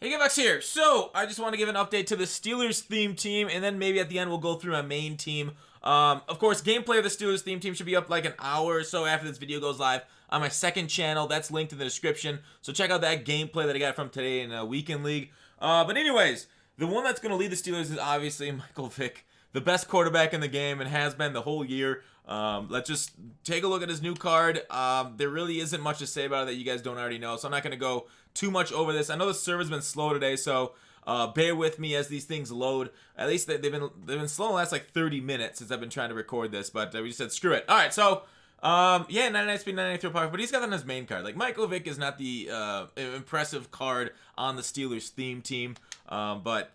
Hey, Givex here. So, I just want to give an update to the Steelers theme team, and then maybe at the end we'll go through my main team. Of course, gameplay of the Steelers theme team should be up like an hour or so after this video goes live on my second channel. That's linked in the description. So check out that gameplay that I got from today in a weekend league. But anyways, the one that's going to lead the Steelers is obviously Michael Vick, the best quarterback in the game and has been the whole year. Let's just take a look at his new card. There really isn't much to say about it that you guys don't already know, so I'm not going to go too much over this. I know the server's been slow today, so bear with me as these things load. At least they've been slow in the last like 30 minutes since I've been trying to record this, but we just said screw it. All right, so yeah, 99 speed, 99 throw power, but he's got that on his main card. Like, Michael Vick is not the impressive card on the Steelers theme team, but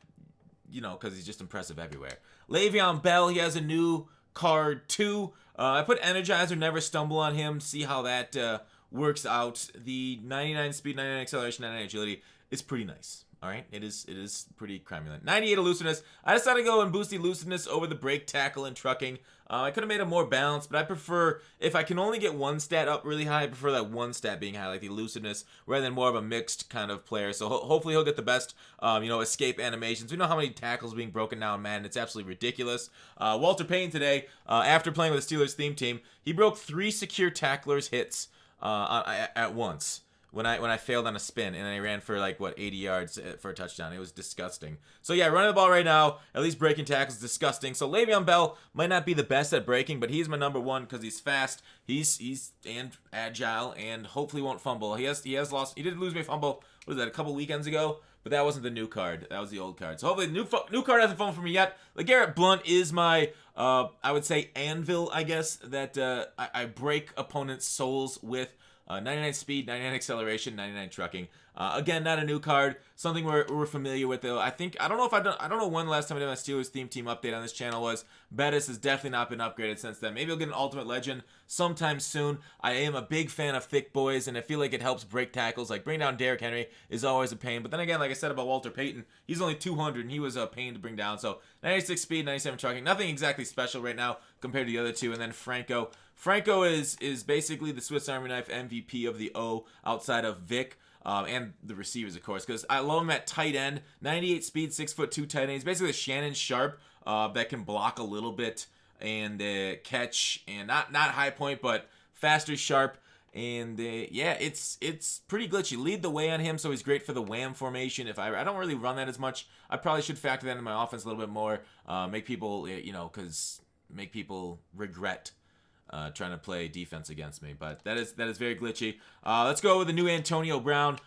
you know, because he's just impressive everywhere. Le'Veon Bell, he has a new card too. I put Energizer, Never Stumble on him, see how that works out. The 99 speed, 99 acceleration, 99 agility is pretty nice. All right, it is pretty cromulent. 98 elusiveness. I decided to go and boost the elusiveness over the break, tackle, and trucking. I could have made it more balanced, but I prefer, if I can only get one stat up really high, I prefer that one stat being high, like the elusiveness, rather than more of a mixed kind of player. So hopefully he'll get the best, escape animations. We know how many tackles being broken now in Madden. It's absolutely ridiculous. Walter Payton today, after playing with the Steelers theme team, he broke 3 secure tacklers hits at once. When I failed on a spin and I ran for like 80 yards for a touchdown. It was disgusting. So yeah, running the ball right now, at least breaking tackles is disgusting. So Le'Veon Bell might not be the best at breaking, but he's my number one because he's fast, he's and agile, and hopefully won't fumble. He did lose me a fumble. What was that, a couple weekends ago? But that wasn't the new card. That was the old card. So hopefully the new card hasn't fumbled for me yet. LeGarrette Blount is my I would say anvil, I guess, that I break opponents' souls with. 99 speed, 99 acceleration, 99 trucking. Again, not a new card. Something we're familiar with though. I don't know when the last time I did my Steelers theme team update on this channel was. Bettis has definitely not been upgraded since then. Maybe I'll get an Ultimate Legend sometime soon. I am a big fan of thick boys, and I feel like it helps break tackles. Like, bring down Derrick Henry is always a pain. But then again, like I said about Walter Payton, he's only 200, and he was a pain to bring down. So 96 speed, 97 trucking. Nothing exactly special right now compared to the other two. And then Franco. Franco is basically the Swiss Army knife MVP of the O outside of Vic. And the receivers, of course, because I love him at tight end. 98 speed, 6'2" tight end. He's basically a Shannon Sharp that can block a little bit and catch, and not high point, but faster, sharp. And yeah, it's pretty glitchy. Lead the way on him, so he's great for the wham formation. If I don't really run that as much, I probably should factor that into my offense a little bit more. Make people, make people regret trying to play defense against me, but that is very glitchy. Let's go with the new Antonio Brown.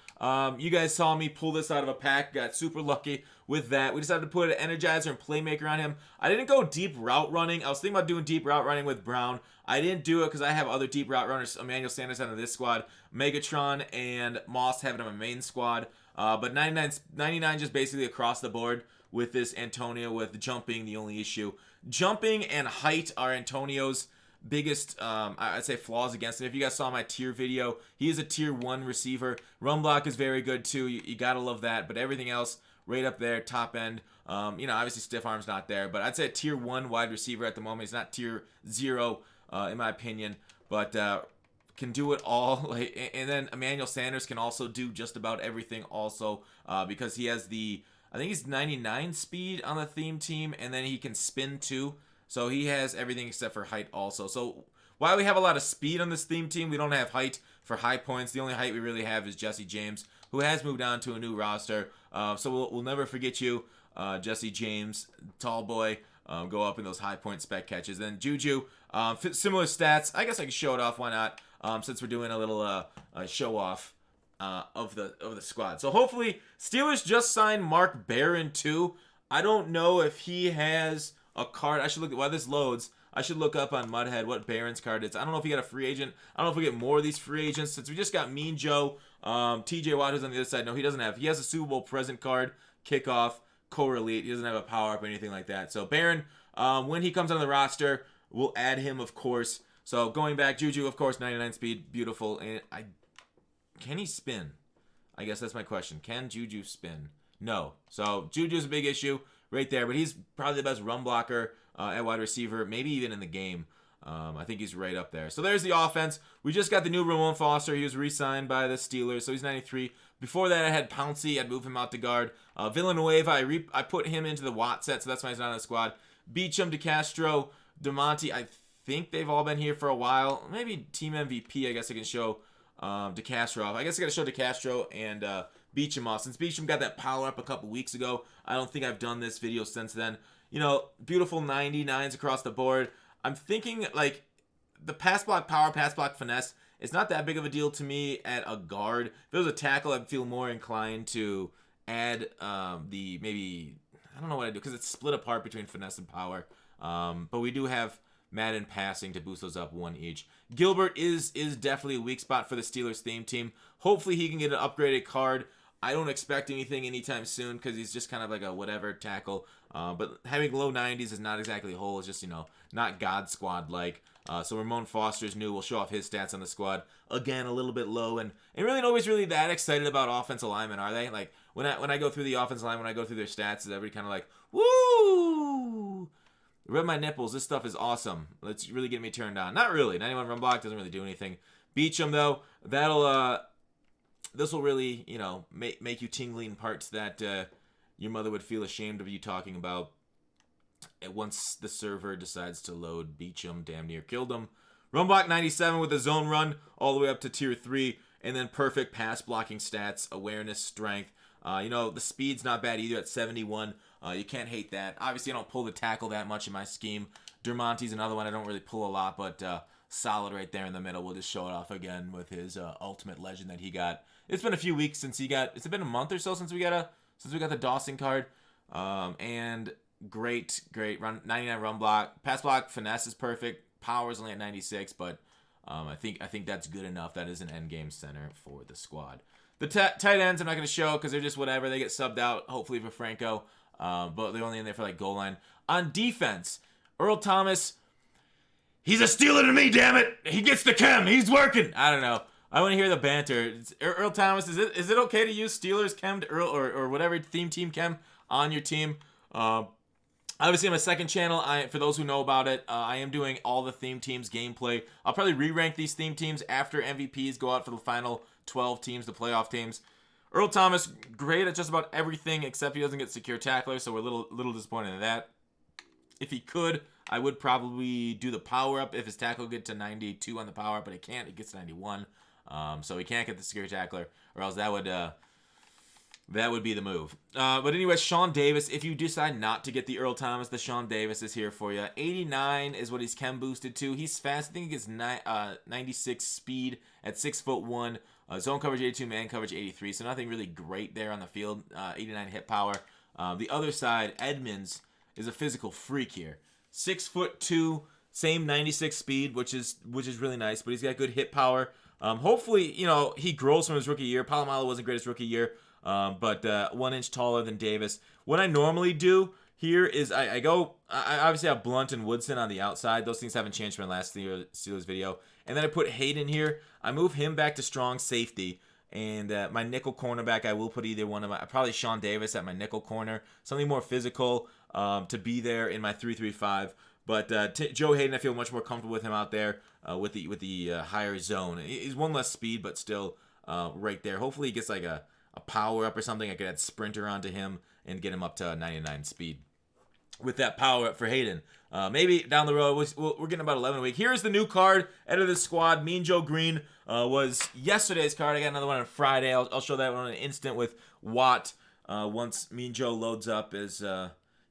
You guys saw me pull this out of a pack. Got super lucky with that. We decided to put an Energizer and Playmaker on him. I didn't go deep route running. I was thinking about doing deep route running with Brown. I didn't do it because I have other deep route runners. Emmanuel Sanders out of this squad. Megatron and Moss have it on my main squad. But 99 just basically across the board with this Antonio, with jumping the only issue. Jumping and height are Antonio's biggest, I'd say, flaws against him. If you guys saw my tier video, he is a tier 1 receiver. Run block is very good too. You gotta love that. But everything else, right up there, top end. Obviously stiff arm's not there, but I'd say a tier 1 wide receiver at the moment. He's not tier 0, in my opinion, but can do it all. And then Emmanuel Sanders can also do just about everything also, because he has I think he's 99 speed on the theme team, and then he can spin too. So he has everything except for height also. So while we have a lot of speed on this theme team, we don't have height for high points. The only height we really have is Jesse James, who has moved on to a new roster. So we'll never forget you, Jesse James, tall boy. Go up in those high point spec catches. Then Juju, similar stats. I guess I can show it off. Why not? Since we're doing a little show off of the squad. So hopefully, Steelers just signed Mark Barron too. I don't know if he has a card. I should look at while this loads. I should look up on Mudhead what Barron's card is. I don't know if he got a free agent. I don't know if we get more of these free agents since we just got Mean Joe. TJ Watt, who's on the other side. No, he doesn't have. He has a Super Bowl present card, kickoff, core elite. He doesn't have a power up or anything like that. So Barron, when he comes on the roster, we'll add him, of course. So going back, Juju, of course, 99 speed, beautiful. And can he spin? I guess that's my question. Can Juju spin? No. So Juju's a big issue right there, but he's probably the best run blocker at wide receiver, maybe even in the game. I think he's right up there. So there's the offense. We just got the new Ramon Foster. He was re-signed by the Steelers, so he's 93. Before that, I had Pouncey. I'd move him out to guard. Villanueva, I put him into the Watt set, so that's why he's not on the squad. Beecham, DeCastro, DeMonte. I think they've all been here for a while. Maybe team MVP, I guess I can show DeCastro off. I guess I got to show DeCastro and Beecham off. Since Beecham got that power up a couple weeks ago, I don't think I've done this video since then. You know, beautiful 99s across the board. I'm thinking, like, the pass block power, pass block finesse, it's not that big of a deal to me at a guard. If it was a tackle, I'd feel more inclined to add maybe, I don't know what I do, because it's split apart between finesse and power. But we do have Madden passing to boost those up one each. Gilbert is definitely a weak spot for the Steelers theme team. Hopefully he can get an upgraded card. I don't expect anything anytime soon because he's just kind of like a whatever tackle. But having low 90s is not exactly whole. It's just, you know, not God Squad-like. So Ramon Foster's new. We'll show off his stats on the squad. Again, a little bit low. And really nobody's really that excited about offensive linemen, are they? Like, when I go through the offensive line, when I go through their stats, is everybody kind of like, woo! Rub my nipples. This stuff is awesome. Let's really get me turned on. Not really. 91 run block doesn't really do anything. Beecham, though, this will really, you know, make you tingling parts that your mother would feel ashamed of you talking about. And once the server decides to load Beecham, damn near killed him. Run block 97 with a zone run all the way up to tier 3. And then perfect pass blocking stats, awareness, strength. You know, the speed's not bad either at 71. You can't hate that. Obviously, I don't pull the tackle that much in my scheme. Dermonte's another one I don't really pull a lot, but solid right there in the middle. We'll just show it off again with his ultimate legend that he got. It's been a few weeks since he got. It's been a month or so since we got the Dawson card. And great run, 99 run block, pass block finesse is perfect. Power's only at 96, but I think that's good enough. That is an end game center for the squad. The tight ends I'm not going to show because they're just whatever. They get subbed out, hopefully for Franco, but they're only in there for like goal line. On defense, Earl Thomas, he's a Steeler to me, damn it. He gets the chem. He's working. I don't know. I want to hear the banter. Earl Thomas, is it okay to use Steelers chem to Earl or whatever theme team chem on your team? Obviously, on my second channel, for those who know about it, I am doing all the theme teams gameplay. I'll probably re-rank these theme teams after MVPs go out for the final 12 teams, the playoff teams. Earl Thomas, great at just about everything except he doesn't get secure tackler, so we're a little disappointed in that. If he could, I would probably do the power-up if his tackle get to 92 on the power-up, but it can't. It gets to 91, so he can't get the secure tackler, or else that would be the move. But anyway, Sean Davis, if you decide not to get the Earl Thomas, the Sean Davis is here for you. 89 is what he's chem boosted to. He's fast. I think he gets 96 speed at 6'1". Zone coverage 82, man coverage 83. So nothing really great there on the field. 89 hit power. The other side, Edmonds is a physical freak here. 6'2", same 96 speed, which is really nice. But he's got good hit power. Hopefully, you know, he grows from his rookie year. Palomalo wasn't great his rookie year. But 1 inch taller than Davis. What I normally do here is I obviously have Blunt and Woodson on the outside. Those things haven't changed from my last Steelers video. And then I put Hayden here. I move him back to strong safety. And my nickel cornerback, I will put either one of probably Sean Davis at my nickel corner. Something more physical to be there in my 3-3-5. But Joe Hayden, I feel much more comfortable with him out there with the higher zone. He's one less speed, but still right there. Hopefully he gets like a power up or something. I could add sprinter onto him and get him up to 99 speed with that power up for Hayden. Maybe down the road, we're getting about 11 a week. Here's the new card out of the squad. Mean Joe Green was yesterday's card. I got another one on Friday. I'll show that one in an instant with Watt once Mean Joe loads up. His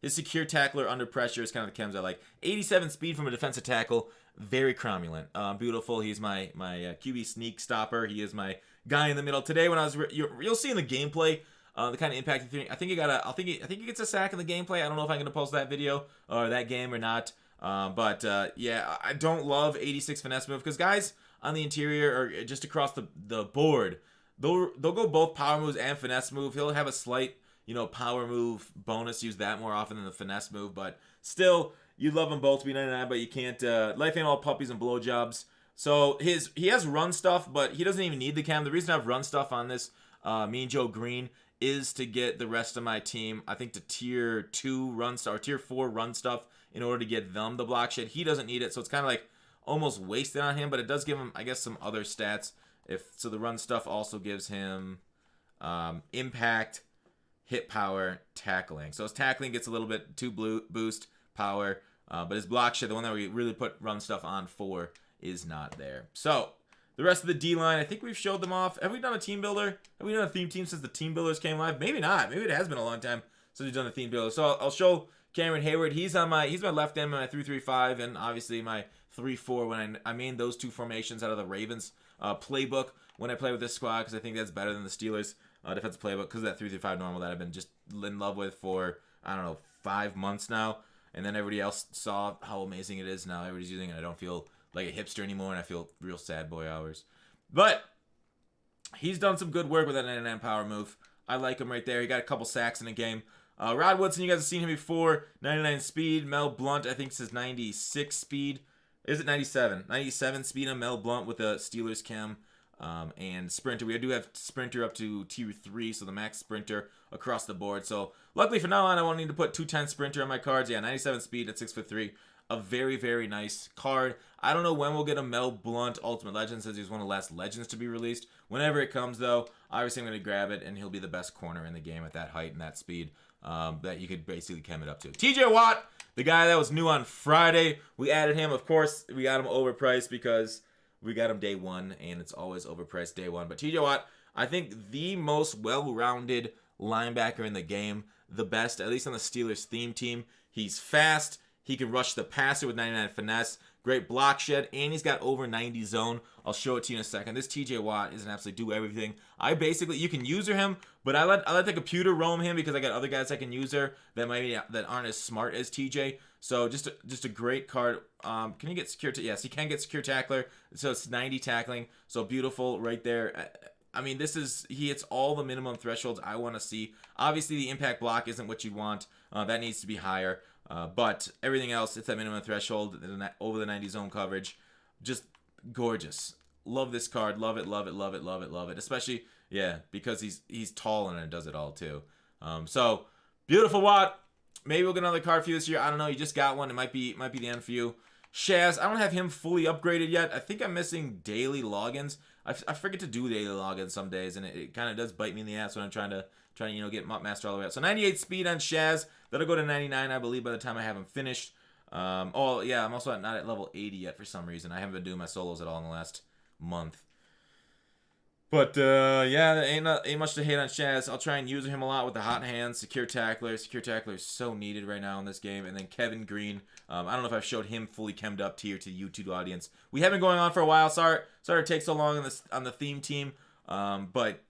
secure tackler under pressure is kind of the chems I like. 87 speed from a defensive tackle. Very cromulent. Beautiful. He's my QB sneak stopper. He is my guy in the middle. Today, when you'll see in the gameplay the kind of impact I think he gets a sack in the gameplay. I don't know if I'm gonna post that video or that game or not. Yeah, I don't love 86 finesse move because guys on the interior or just across the board, they'll go both power moves and finesse move. He'll have a slight, you know, power move bonus. Use that more often than the finesse move, but still, you love them both to be 99, but you can't. Life ain't all puppies and blowjobs. So he has run stuff, but he doesn't even need the chem. The reason I have run stuff on this Mean Joe Green is to get the rest of my team, I think, to tier 2 run stuff or tier 4 run stuff in order to get them the block shed. He doesn't need it, so it's kind of like almost wasted on him, but it does give him, I guess, some other stats. So the run stuff also gives him impact, hit power, tackling. So his tackling gets a little bit too boost power, but his block shit, the one that we really put run stuff on for, is not there. So the rest of the D-line, I think we've showed them off. Have we done a team builder? Have we done a theme team since the team builders came live? Maybe not. Maybe it has been a long time since we've done a theme builder. So I'll show Cameron Hayward. He's my left end, my 3-3-5, and obviously my 3-4 when I made those two formations out of the Ravens playbook when I play with this squad, because I think that's better than the Steelers defensive playbook, because of that 3-3-5 normal that I've been just in love with for, I don't know, 5 months now. And then everybody else saw how amazing it is. Now everybody's using it. I don't feel like a hipster anymore, and I feel real sad boy hours. But he's done some good work with that 99 power move. I like him right there. He got a couple sacks in the game. Rod Woodson, you guys have seen him before. 99 speed. Mel Blount, I think, says 96 speed. Is it 97? 97 speed on Mel Blount with a Steelers chem. And sprinter. We do have sprinter up to tier 3, so the max sprinter across the board. So luckily for now on, I won't need to put 210 sprinter on my cards. Yeah, 97 speed at 6'3". A very, very nice card. I don't know when we'll get a Mel Blount Ultimate Legend, since he's one of the last legends to be released. Whenever it comes, though, obviously I'm going to grab it, and he'll be the best corner in the game at that height and that speed that you could basically chem it up to. TJ Watt, the guy that was new on Friday. We added him. Of course, we got him overpriced because we got him day one, and it's always overpriced day one. But TJ Watt, I think the most well-rounded linebacker in the game. The best, at least on the Steelers theme team. He's fast. He can rush the passer with 99 finesse. Great block shed, and he's got over 90 zone. I'll show it to you in a second. This TJ Watt is an absolute do everything. You can user him, but I let the computer roam him because I got other guys I can user that aren't as smart as TJ. So just a great card. Can you get secure? Yes, he can get secure tackler. So it's 90 tackling. So beautiful right there. I mean, he hits all the minimum thresholds I want to see. Obviously, the impact block isn't what you want. That needs to be higher. But everything else, it's that minimum threshold over the 90 zone coverage. Just gorgeous. Love this card. Love it, love it, love it, love it, love it. Especially, yeah, because he's tall and it does it all too. So beautiful Watt. Maybe we'll get another card for you this year. I don't know. You just got one. It might be the end for you. Shaz, I don't have him fully upgraded yet. I think I'm missing daily logins. I forget to do daily logins some days, and it kind of does bite me in the ass when I'm trying to get master all the way up. So 98 speed on Shaz. That'll go to 99, I believe, by the time I have him finished. Oh yeah, I'm also not at level 80 yet for some reason. I haven't been doing my solos at all in the last month. But yeah, ain't much to hate on Shaz. I'll try and use him a lot with the hot hands, secure tackler. Secure tackler is so needed right now in this game. And then Kevin Green. I don't know if I've showed him fully chemmed up here to the YouTube audience. We have been going on for a while. Sorry it takes so long on the theme team. But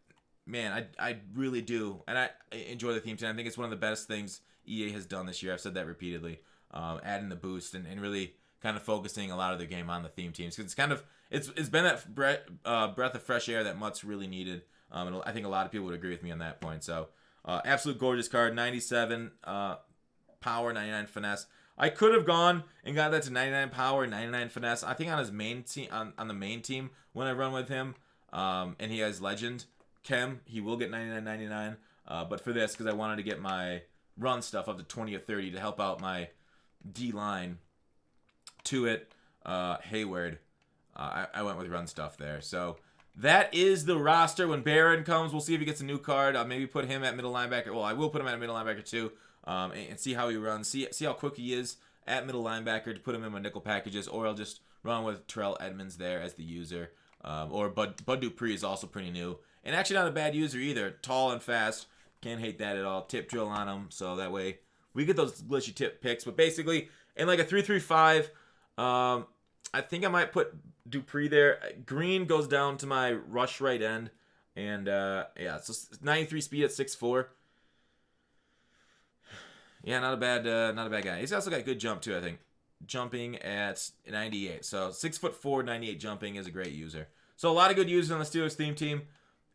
man, I really do, and I enjoy the theme team. I think it's one of the best things EA has done this year. I've said that repeatedly. Adding the boost and really kind of focusing a lot of their game on the theme teams, because it's been that breath of fresh air that Mutt's really needed. And I think a lot of people would agree with me on that point. So absolute gorgeous card. 97 power, 99 finesse. I could have gone and got that to 99 power, 99 finesse. I think on his main team, on the main team when I run with him, and he has legend chem, he will get 99. But for this, because I wanted to get my run stuff up to 20 or 30 to help out my D line to it, Hayward, I went with run stuff there. So that is the roster. When Barron comes, we'll see if he gets a new card. I'll maybe put him at middle linebacker. Well, I will put him at middle linebacker too, and see how he runs. See how quick he is at middle linebacker to put him in my nickel packages, or I'll just run with Terrell Edmonds there as the user. Or Bud Dupree is also pretty new, and actually not a bad user either. Tall and fast. Can't hate that at all. Tip drill on him, so that way we get those glitchy tip picks. But basically, in like a 3-3-5, I think I might put Dupree there. Green goes down to my rush right end, and yeah, so 93 speed at 6'4". Yeah, not a bad guy. He's also got good jump too, I think. Jumping at 98. So 6'4", 98 jumping is a great user. So a lot of good users on the Steelers theme team.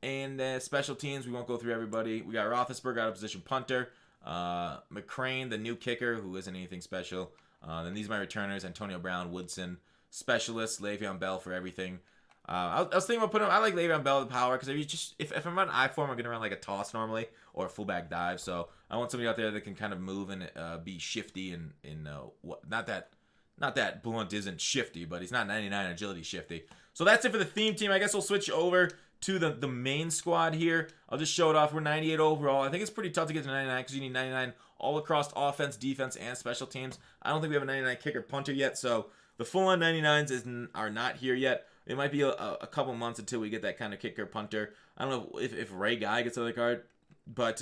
And special teams, we won't go through everybody. We got Roethlisberger out of position punter. McCrane, the new kicker, who isn't anything special. Then these are my returners: Antonio Brown, Woodson, specialist, Le'Veon Bell for everything. I was thinking about putting him. I like Le'Veon Bell with power because if I'm on I form, I'm gonna run like a toss normally or a fullback dive. So I want somebody out there that can kind of move and be shifty and not that Not that Blunt isn't shifty, but he's not 99 agility shifty. So that's it for the theme team. I guess we'll switch over to the main squad here. I'll just show it off. We're 98 overall. I think it's pretty tough to get to 99 because you need 99 all across offense, defense, and special teams. I don't think we have a 99 kicker punter yet, so the full-on 99s are not here yet. It might be a couple months until we get that kind of kicker punter. I don't know if Ray Guy gets another card, but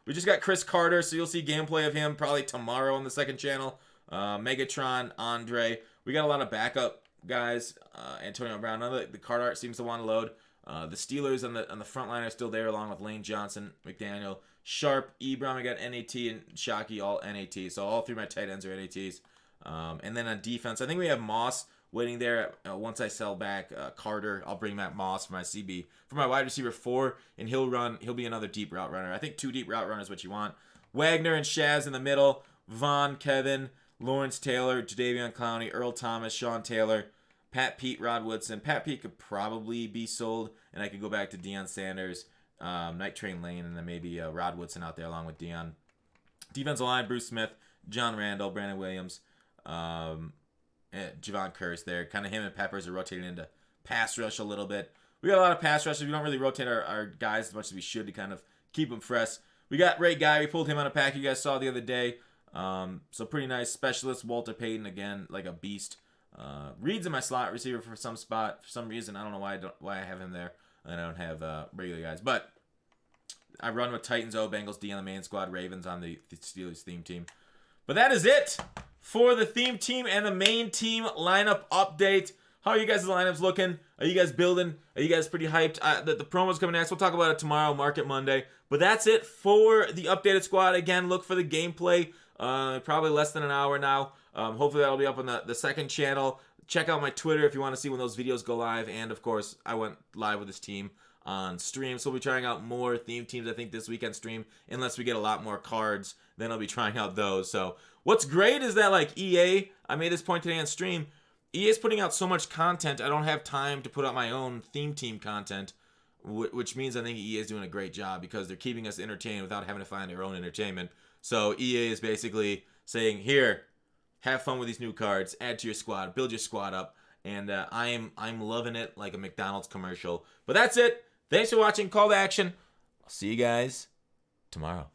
we just got Chris Carter, so you'll see gameplay of him probably tomorrow on the second channel. Megatron, Andre. We got a lot of backup guys. Antonio Brown. None of the card art seems to want to load. The Steelers on the front line are still there, along with Lane Johnson, McDaniel, Sharp, Ebron. We got NAT and Shockey, all NAT. So all three of my tight ends are NATs. And then on defense, I think we have Moss waiting there. Once I sell back Carter, I'll bring Matt Moss for my CB. For my wide receiver 4, and he'll be another deep route runner. I think 2 deep route runners is what you want. Wagner and Shaz in the middle. Vaughn, Kevin, Lawrence Taylor, Jadeveon Clowney, Earl Thomas, Sean Taylor, Pat Pete, Rod Woodson. Pat Pete could probably be sold, and I could go back to Deion Sanders, Night Train Lane, and then maybe Rod Woodson out there along with Deion. Defensive line, Bruce Smith, John Randall, Brandon Williams, Javon Curse there. Kind of him and Peppers are rotating into pass rush a little bit. We got a lot of pass rushers. We don't really rotate our guys as much as we should to kind of keep them fresh. We got Ray Guy. We pulled him on a pack you guys saw the other day. So pretty nice. Specialist Walter Payton, again, like a beast. Reed's in my slot receiver for some spot. For some reason, I don't know why I have him there. And I don't have regular guys. But I run with Titans, Bengals, D on the main squad, Ravens on the Steelers theme team. But that is it for the theme team and the main team lineup update. How are you guys' lineups looking? Are you guys building? Are you guys pretty hyped? The promo's coming next. We'll talk about it tomorrow, Market Monday. But that's it for the updated squad. Again, look for the gameplay. Probably less than an hour now. Hopefully that'll be up on the second channel. Check out my Twitter if you want to see when those videos go live. And, of course, I went live with this team on stream. So we'll be trying out more theme teams, I think, this weekend stream. Unless we get a lot more cards, then I'll be trying out those. So what's great is that, like, EA, I made this point today on stream, EA is putting out so much content, I don't have time to put out my own theme team content, which means I think EA is doing a great job because they're keeping us entertained without having to find their own entertainment. So EA is basically saying, here, have fun with these new cards, add to your squad, build your squad up, and I'm loving it like a McDonald's commercial. But that's it. Thanks for watching. Call to action. I'll see you guys tomorrow.